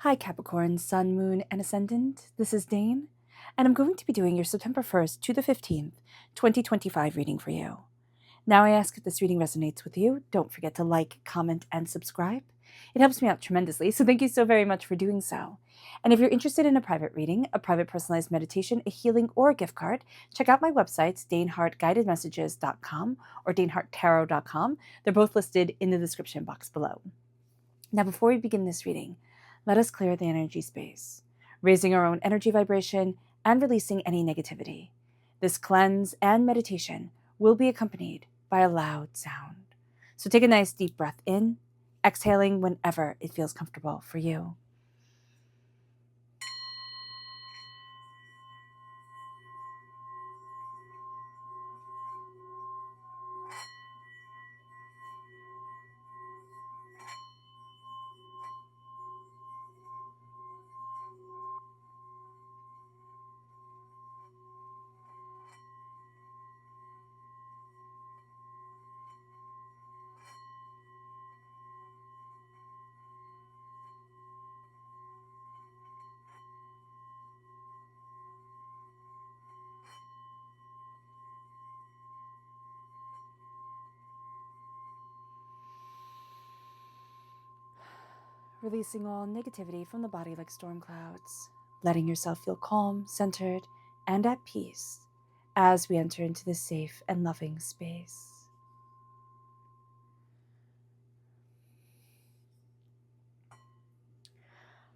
Hi Capricorn, Sun, Moon, and Ascendant. This is Dane, and I'm going to be doing your September 1st to the 15th, 2025 reading for you. Now I ask if this reading resonates with you, don't forget to like, comment, and subscribe. It helps me out tremendously, so thank you so very much for doing so. And if you're interested in a private reading, a private personalized meditation, a healing, or a gift card, check out my websites, danehartguidedmessages.com or daneharttarot.com. They're both listed in the description box below. Now, before we begin this reading, let us clear the energy space, raising our own energy vibration and releasing any negativity. This cleanse and meditation will be accompanied by a loud sound. So take a nice deep breath in, exhaling whenever it feels comfortable for you. Releasing all negativity from the body like storm clouds, letting yourself feel calm, centered, and at peace as we enter into this safe and loving space.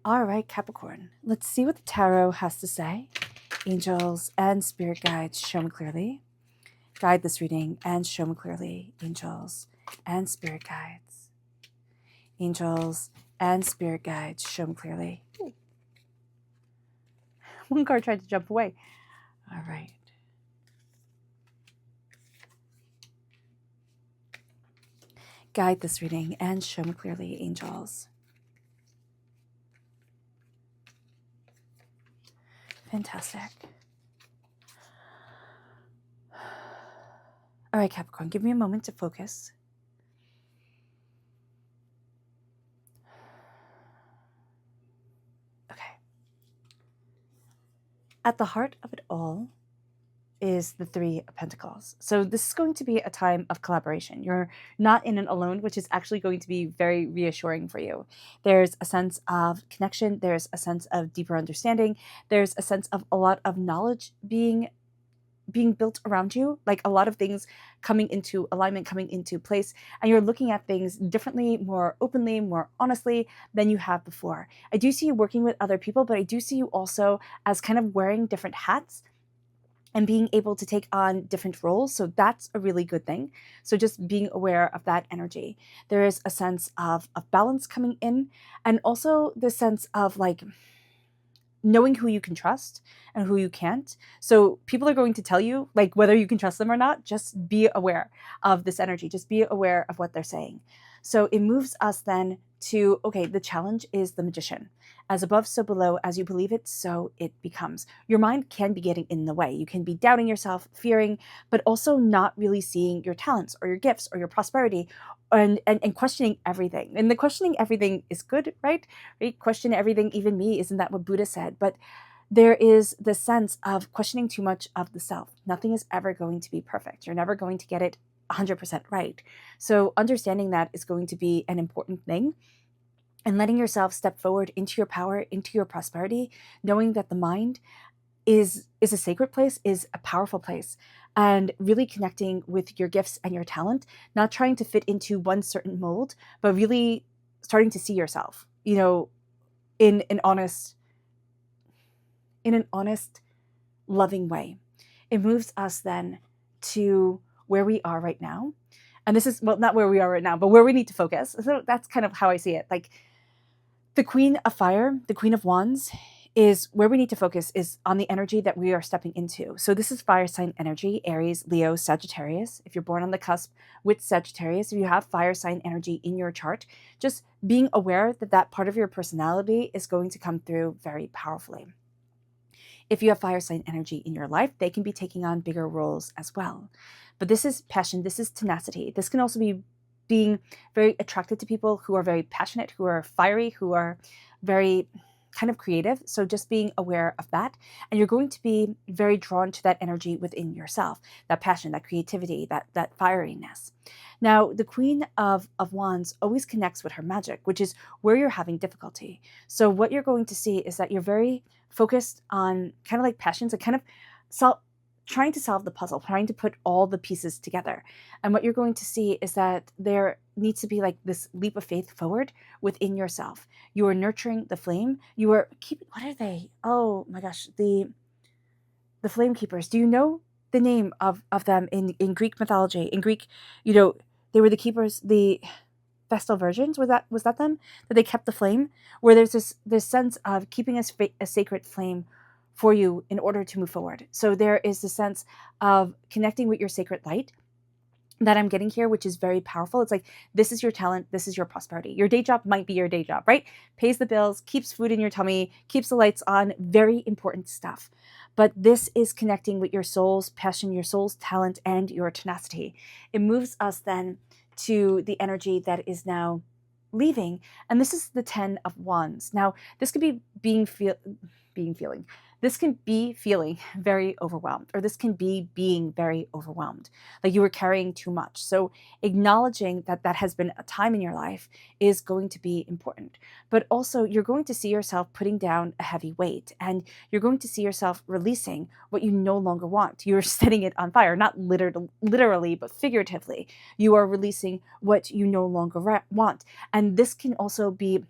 All right, Capricorn, let's see what the tarot has to say. Angels and spirit guides, show me clearly. Guide this reading and show me clearly, angels and spirit guides. Angels and spirit guides, show me clearly. Ooh. One card tried to jump away. All right. Guide this reading and show me clearly, angels. Fantastic. All right, Capricorn, give me a moment to focus. Okay. At the heart of it all is the Three of Pentacles. So this is going to be a time of collaboration. You're not in it alone, which is actually going to be very reassuring for you. There's a sense of connection. There's a sense of deeper understanding. There's a sense of a lot of knowledge being built around you, like a lot of things coming into alignment, coming into place, and you're looking at things differently, more openly, more honestly than you have before. I do see you working with other people, but I do see you also as kind of wearing different hats and being able to take on different roles. So that's a really good thing. So just being aware of that energy. There is a sense of balance coming in, and also the sense of like knowing who you can trust and who you can't. So people are going to tell you like whether you can trust them or not. Just be aware of this energy. Just be aware of what they're saying. So it moves us then to, okay, the challenge is the Magician. As above, so below, as you believe it, so it becomes. Your mind can be getting in the way. You can be doubting yourself, fearing, but also not really seeing your talents or your gifts or your prosperity and questioning everything. And the questioning everything is good, right? Question everything, even me. Isn't that what Buddha said? But there is the sense of questioning too much of the self. Nothing is ever going to be perfect. You're never going to get it 100% right. So understanding that is going to be an important thing, and letting yourself step forward into your power, into your prosperity, knowing that the mind is a sacred place, is a powerful place, and really connecting with your gifts and your talent, not trying to fit into one certain mold, but really starting to see yourself, you know, in an honest, loving way. It moves us then to where we are right now. And this is, well, not where we are right now, but where we need to focus. So that's kind of how I see it. Like the Queen of Fire, the Queen of Wands, is where we need to focus is on the energy that we are stepping into. So this is fire sign energy, Aries, Leo, Sagittarius. If you're born on the cusp with Sagittarius, if you have fire sign energy in your chart, just being aware that that part of your personality is going to come through very powerfully. If you have fire sign energy in your life, they can be taking on bigger roles as well. But this is passion, this is tenacity. This can also be being very attracted to people who are very passionate, who are fiery, who are very kind of creative. So just being aware of that. And you're going to be very drawn to that energy within yourself, that passion, that creativity, that fieriness. Now, the Queen of Wands always connects with her magic, which is where you're having difficulty. So what you're going to see is that you're very focused on kind of like passions and kind of trying to solve the puzzle, trying to put all the pieces together. And what you're going to see is that there needs to be like this leap of faith forward within yourself. You are nurturing the flame. You are keeping, what are they? Oh my gosh, the flame keepers. Do you know the name of them in Greek mythology? In Greek, they were the keepers, the Vestal Virgins. Was that them? That they kept the flame? Where there's this sense of keeping a sacred flame for you in order to move forward. So there is the sense of connecting with your sacred light that I'm getting here, which is very powerful. It's like, this is your talent, this is your prosperity. Your day job might be your day job, right? Pays the bills, keeps food in your tummy, keeps the lights on, very important stuff. But this is connecting with your soul's passion, your soul's talent, and your tenacity. It moves us then to the energy that is now leaving. And this is the 10 of Wands. Now, this could be feeling. This can be feeling very overwhelmed, or this can be being very overwhelmed, like you were carrying too much. So acknowledging that that has been a time in your life is going to be important. But also you're going to see yourself putting down a heavy weight, and you're going to see yourself releasing what you no longer want. You're setting it on fire, not literally, but figuratively. You are releasing what you no longer want. And this can also be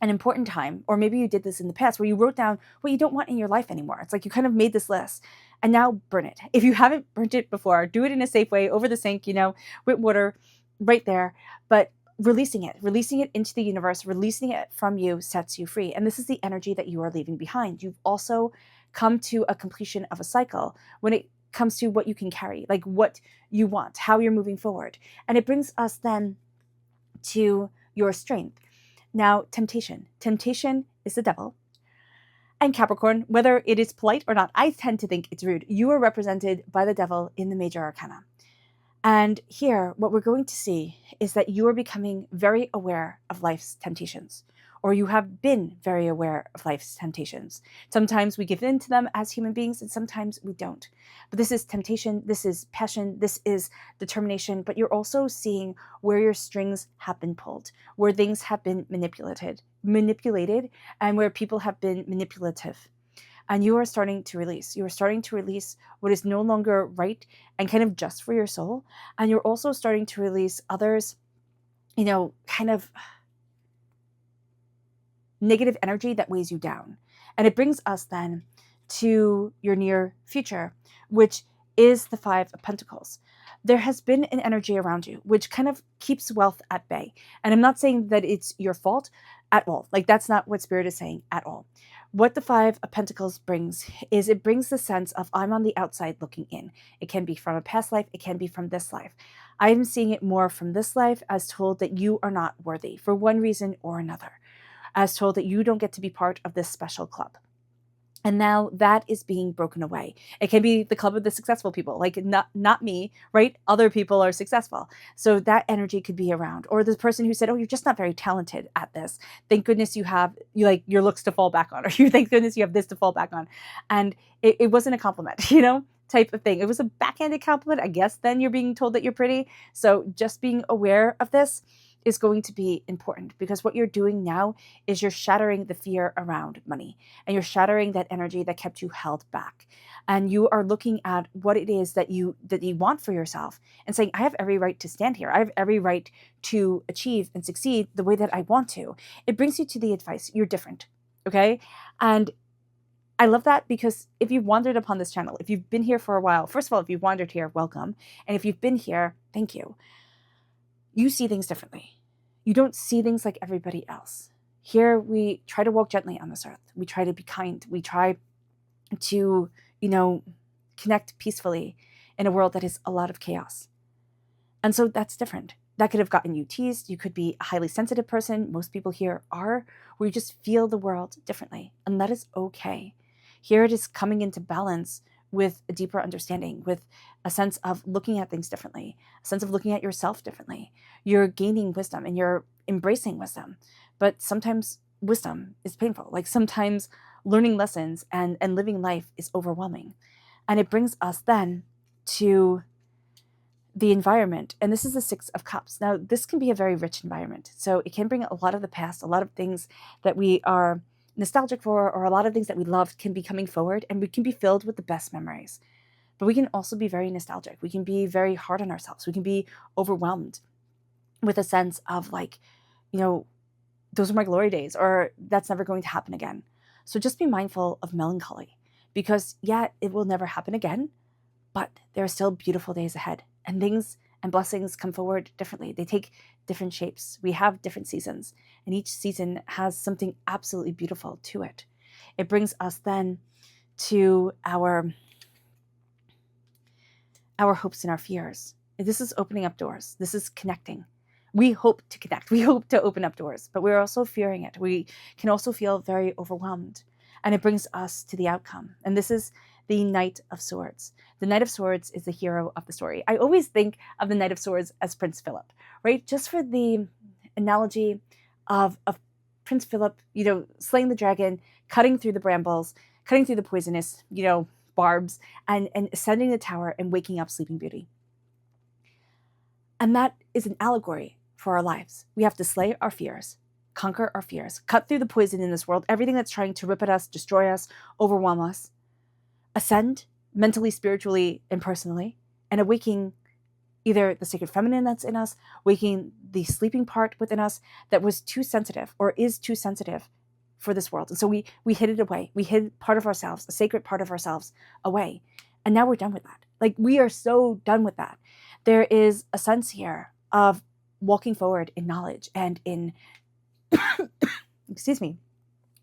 an important time, or maybe you did this in the past, where you wrote down what you don't want in your life anymore. It's like you kind of made this list and now burn it. If you haven't burnt it before, do it in a safe way, over the sink, with water right there. But releasing it into the universe, releasing it from you sets you free. And this is the energy that you are leaving behind. You've also come to a completion of a cycle when it comes to what you can carry, like what you want, how you're moving forward. And it brings us then to your strength. Now, temptation. Temptation is the devil. And Capricorn, whether it is polite or not, I tend to think it's rude. You are represented by the devil in the major arcana. And here, what we're going to see is that you are becoming very aware of life's temptations, or you have been very aware of life's temptations. Sometimes we give in to them as human beings, and sometimes we don't. But this is temptation, this is passion, this is determination, but you're also seeing where your strings have been pulled, where things have been manipulated, and where people have been manipulative. And you are starting to release. You are starting to release what is no longer right and kind of just for your soul. And you're also starting to release others, kind of negative energy that weighs you down. And it brings us then to your near future, which is the 5 of Pentacles. There has been an energy around you which kind of keeps wealth at bay. And I'm not saying that it's your fault at all. Like, that's not what Spirit is saying at all. What the 5 of Pentacles brings is, it brings the sense of, I'm on the outside looking in. It can be from a past life. It can be from this life. I'm seeing it more from this life, as told that you are not worthy for one reason or another, as told that you don't get to be part of this special club. And now that is being broken away. It can be the club of the successful people, like not me, right? Other people are successful. So that energy could be around. Or the person who said, oh, you're just not very talented at this. Thank goodness you have your looks to fall back on, or thank goodness you have this to fall back on. And it wasn't a compliment, type of thing. It was a backhanded compliment. I guess then you're being told that you're pretty. So just being aware of this is going to be important, because what you're doing now is you're shattering the fear around money, and you're shattering that energy that kept you held back. And you are looking at what it is that you want for yourself and saying, I have every right to stand here. I have every right to achieve and succeed the way that I want to. It brings you to the advice. You're different. Okay. And I love that, because if you've wandered upon this channel, if you've been here for a while, first of all, if you've wandered here, welcome. And if you've been here, thank you. You see things differently. You don't see things like everybody else. Here we try to walk gently on this earth. We try to be kind. We try to, connect peacefully in a world that is a lot of chaos. And so that's different. That could have gotten you teased. You could be a highly sensitive person. Most people here are, where you just feel the world differently. And that is okay. Here it is coming into balance with a deeper understanding, with a sense of looking at things differently, a sense of looking at yourself differently. You're gaining wisdom and you're embracing wisdom. But sometimes wisdom is painful. Like sometimes learning lessons and living life is overwhelming. And it brings us then to the environment. And this is the Six of Cups. Now, this can be a very rich environment. So it can bring a lot of the past, a lot of things that we are nostalgic for, or a lot of things that we loved can be coming forward, and we can be filled with the best memories. But we can also be very nostalgic. We can be very hard on ourselves. We can be overwhelmed with a sense of like, those are my glory days, or that's never going to happen again. So just be mindful of melancholy, because yeah, it will never happen again, but there are still beautiful days ahead, and things and blessings come forward differently. They take different shapes. We have different seasons, and each season has something absolutely beautiful to it. It brings us then to our hopes and our fears. This is opening up doors. This is connecting. We hope to connect. We hope to open up doors, but we're also fearing it. We can also feel very overwhelmed, and it brings us to the outcome. And this is the Knight of Swords. The Knight of Swords is the hero of the story. I always think of the Knight of Swords as Prince Philip, right? Just for the analogy of Prince Philip, slaying the dragon, cutting through the brambles, cutting through the poisonous, barbs, and ascending the tower and waking up Sleeping Beauty. And that is an allegory for our lives. We have to slay our fears, conquer our fears, cut through the poison in this world, everything that's trying to rip at us, destroy us, overwhelm us, ascend mentally, spiritually, and personally, and awaking either the sacred feminine that's in us, waking the sleeping part within us that was too sensitive or is too sensitive for this world. And so we hid it away. We hid part of ourselves, a sacred part of ourselves, away. And now we're done with that. Like, we are so done with that. There is a sense here of walking forward in knowledge and in,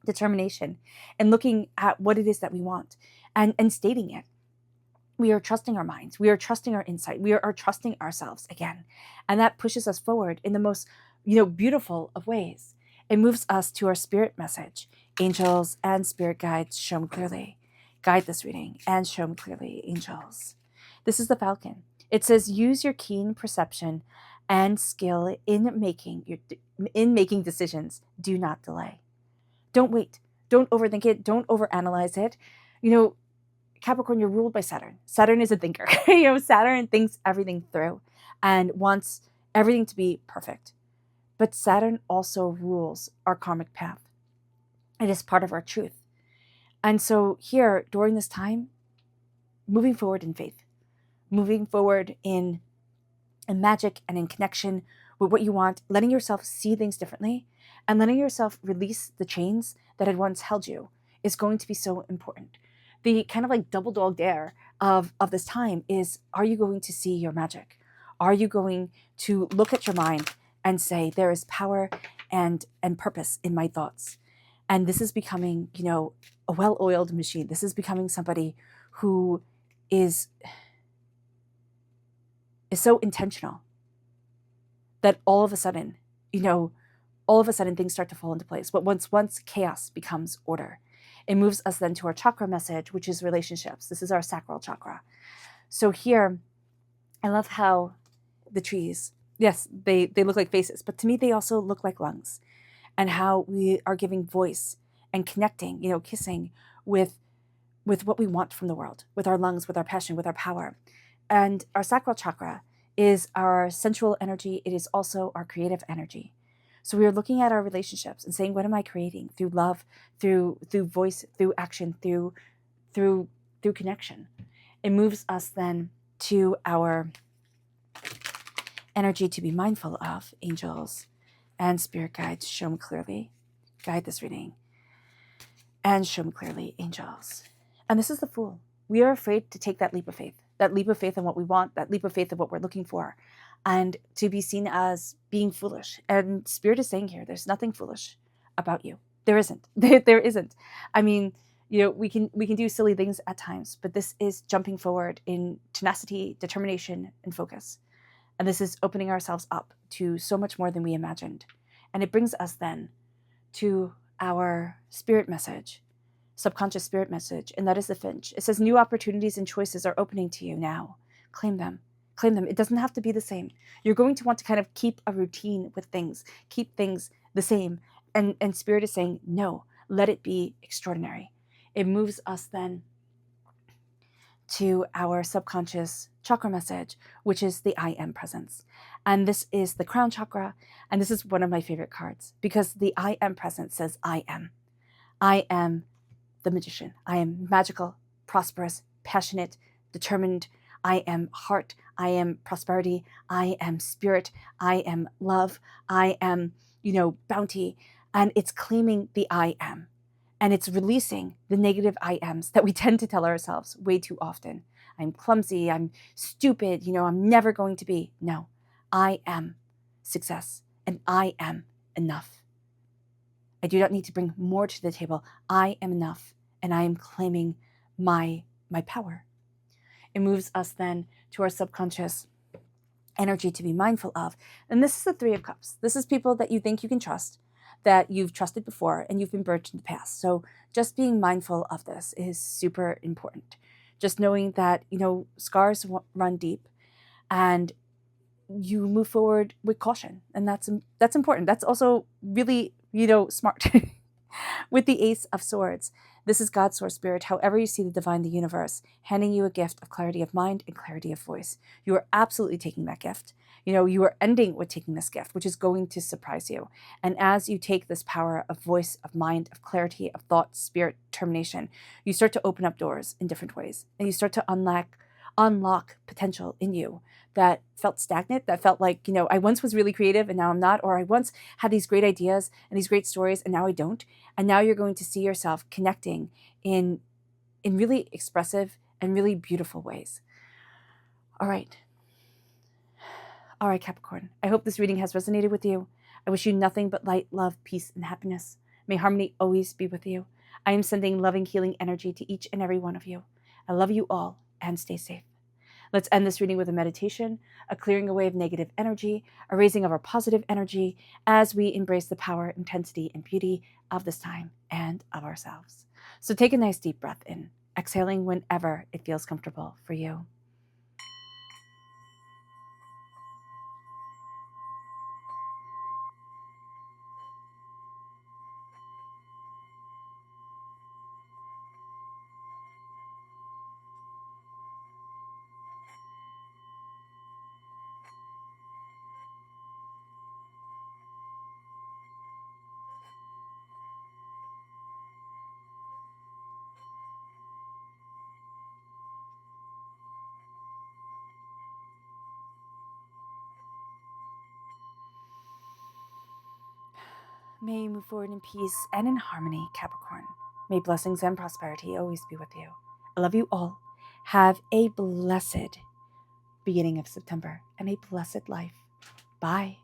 determination, and looking at what it is that we want and stating it. We are trusting our minds. We are trusting our insight. We are trusting ourselves again. And that pushes us forward in the most, beautiful of ways. It moves us to our spirit message. Angels and spirit guides, show me clearly. Guide this reading and show me clearly, angels. This is the Falcon. It says, use your keen perception and skill in making decisions. Do not delay. Don't wait. Don't overthink it. Don't overanalyze it. Capricorn, you're ruled by Saturn. Saturn is a thinker. Saturn thinks everything through and wants everything to be perfect. But Saturn also rules our karmic path. It is part of our truth. And so here, during this time, moving forward in faith, moving forward in magic and in connection with what you want, letting yourself see things differently, and letting yourself release the chains that had once held you is going to be so important. The kind of like double dog dare of this time is, are you going to see your magic? Are you going to look at your mind and say, there is power and purpose in my thoughts? And this is becoming, a well-oiled machine. This is becoming somebody who is so intentional that all of a sudden things start to fall into place. But once chaos becomes order, it moves us then to our chakra message, which is relationships. This is our sacral chakra. So here, I love how the trees, yes, they look like faces, but to me, they also look like lungs, and how we are giving voice and connecting, kissing with what we want from the world, with our lungs, with our passion, with our power. And our sacral chakra is our sensual energy. It is also our creative energy. So we are looking at our relationships and saying, what am I creating through love, through voice, through action, through connection? It moves us then to our energy to be mindful of. Angels and spirit guides, show me clearly. Guide this reading and show me clearly, angels. And this is the Fool. We are afraid to take that leap of faith in what we want, that leap of faith of what we're looking for, and to be seen as being foolish. And Spirit is saying here, there's nothing foolish about you. There isn't. There isn't. I mean, we can do silly things at times, but this is jumping forward in tenacity, determination, and focus. And this is opening ourselves up to so much more than we imagined. And it brings us then to our spirit message, subconscious spirit message, and that is the Finch. It says, new opportunities and choices are opening to you now. Claim them. Claim them. It doesn't have to be the same. You're going to want to kind of keep a routine with things, keep things the same, And Spirit is saying, no, let it be extraordinary. It moves us then to our subconscious chakra message, which is the I am presence. And this is the crown chakra. And this is one of my favorite cards because the I am presence says, I am. I am the magician. I am magical, prosperous, passionate, determined. I am heart. I am prosperity. I am spirit. I am love. I am, bounty. And it's claiming the I am. And it's releasing the negative I ams that we tend to tell ourselves way too often. I'm clumsy. I'm stupid. I'm never going to be. No, I am success and I am enough. I do not need to bring more to the table. I am enough and I am claiming my power. It moves us then to our subconscious energy to be mindful of. And this is the Three of Cups. This is people that you think you can trust, that you've trusted before and you've been burnt in the past. So just being mindful of this is super important. Just knowing that, scars run deep and you move forward with caution. And that's important. That's also really, smart. With the Ace of Swords, this is God's source spirit, however you see the divine, the universe, handing you a gift of clarity of mind and clarity of voice. You are absolutely taking that gift. You are ending with taking this gift, which is going to surprise you. And as you take this power of voice, of mind, of clarity, of thought, spirit, determination, you start to open up doors in different ways. And you start to unlock potential in you that felt stagnant, that felt like, I once was really creative and now I'm not, or I once had these great ideas and these great stories and now I don't. And now you're going to see yourself connecting in really expressive and really beautiful ways. All right, Capricorn. I hope this reading has resonated with you. I wish you nothing but light, love, peace, and happiness. May harmony always be with you. I am sending loving, healing energy to each and every one of you. I love you all and stay safe. Let's end this reading with a meditation, a clearing away of negative energy, a raising of our positive energy as we embrace the power, intensity, and beauty of this time and of ourselves. So take a nice deep breath in, exhaling whenever it feels comfortable for you. May you move forward in peace and in harmony, Capricorn. May blessings and prosperity always be with you. I love you all. Have a blessed beginning of September and a blessed life. Bye.